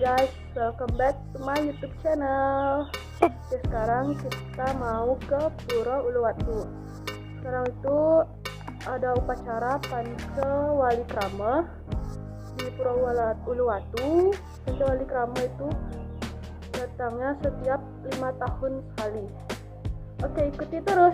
guys, welcome back to my YouTube channel. Oke, sekarang kita mau ke Pura Uluwatu. Sekarang itu ada upacara Panca wali krama di Pura Uluwatu. Panca wali krama itu datangnya setiap 5 tahun sekali. Oke, ikuti terus.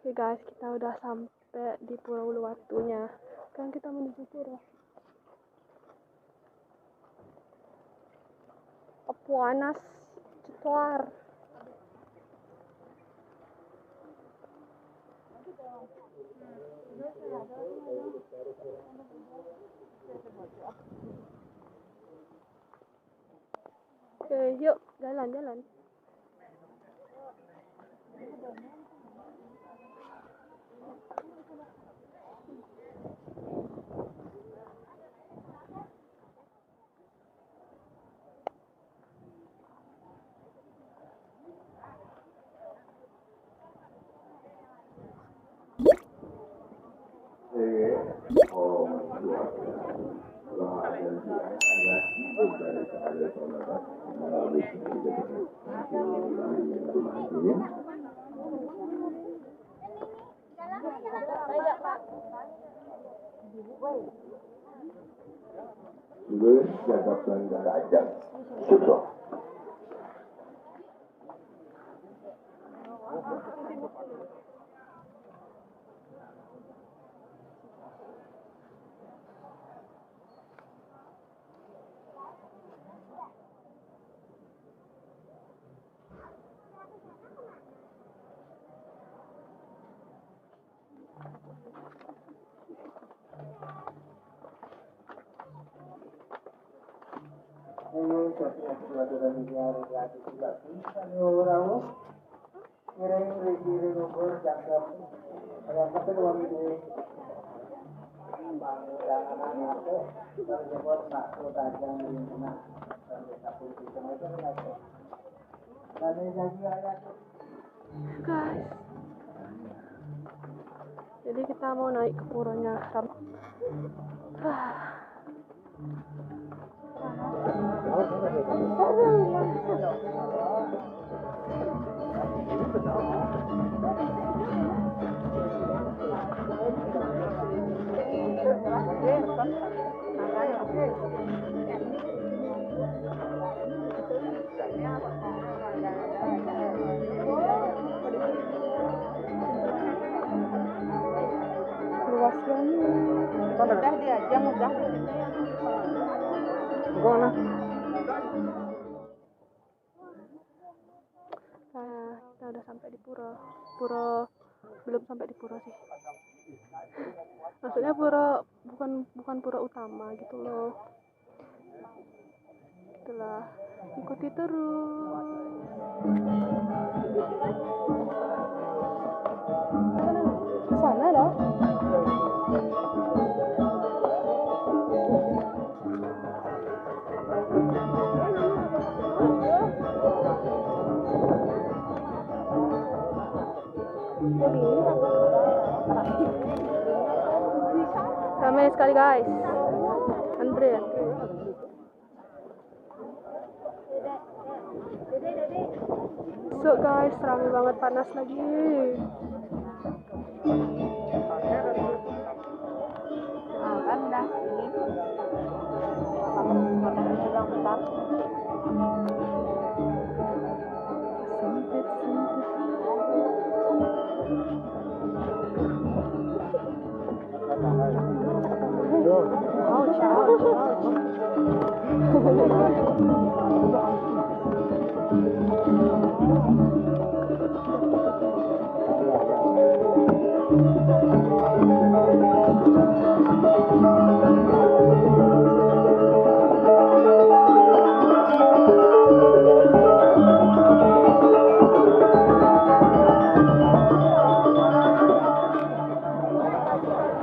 Oke guys, kita udah sampai di Pura Uluwatunya. Sekarang kita menuju pura. Panas cetuar. Oke, yuk jalan-jalan. Guys, jadi kita mau naik ke puranya. Luas banget. Mudah dia aja, mudah. Nah, kita udah sampai di pura. Belum sampai di pura sih. Maksudnya pura bukan pura utama gitu loh. Itulah, ikuti terus. Ke sana dah. Ramai sekali guys. Andre. So guys, ramai banget, panas lagi. Kan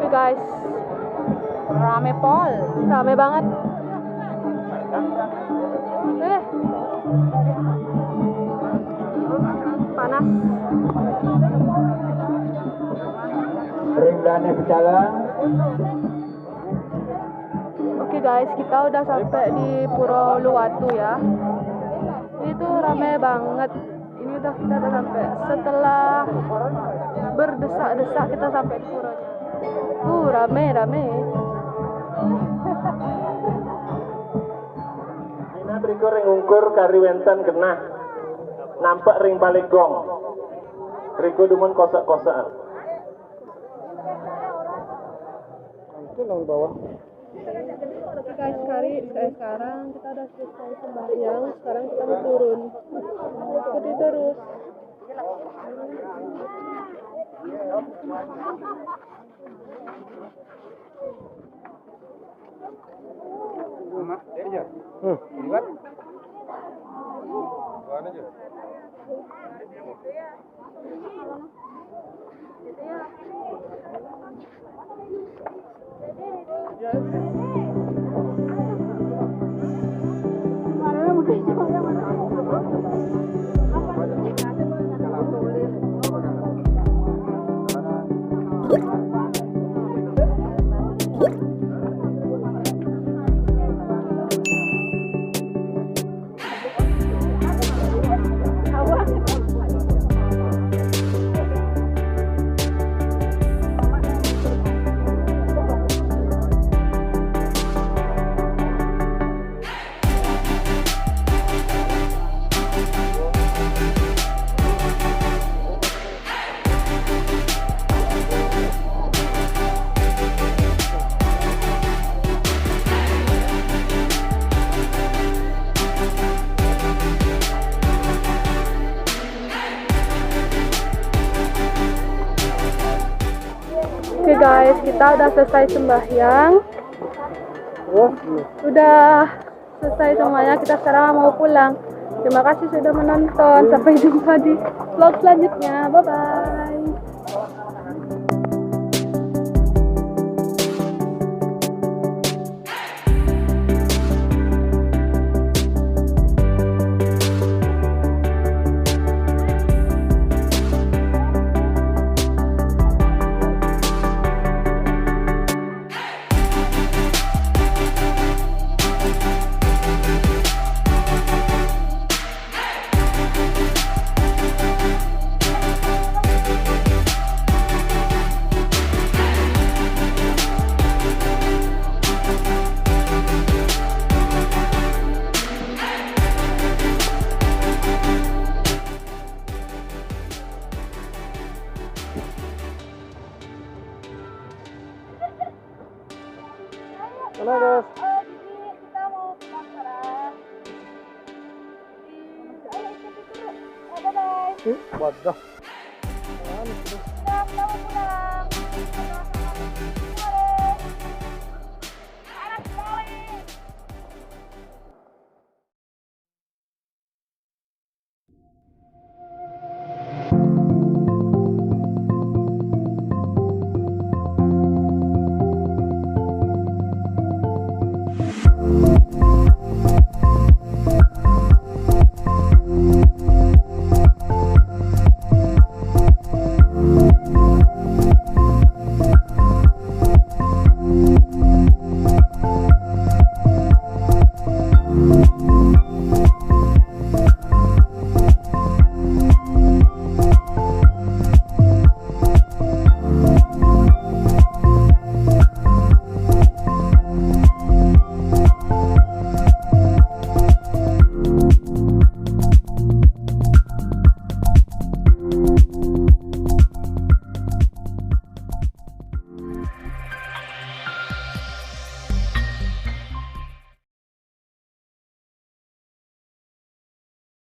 Guys, rame banget. Panas. Ringlane berjalan. Oke guys, kita udah sampai di Pura Uluwatu ya. Ini tuh rame banget. Ini kita udah sampai. Setelah berdesak-desak kita sampai di puranya. Rame. Dina berikut ring ungkur kari wenten genah. Nampak ring palegong. Riku dumun kosak-kosakan. Itu nang bawah. Oke guys, sekarang kita udah selesai sembahyang. Sekarang kita mau turun. Ikuti terus. Mama, aja. Lihat. Mana aja? Oke guys, kita udah selesai sembahyang. Udah selesai semuanya, kita sekarang mau pulang. Terima kasih sudah menonton. Sampai jumpa di vlog selanjutnya. Bye bye. Mana guys? Kita mau pulang sekarang. Ayo ikuti terus. Bye bye. Wadah. Kita mau pulang.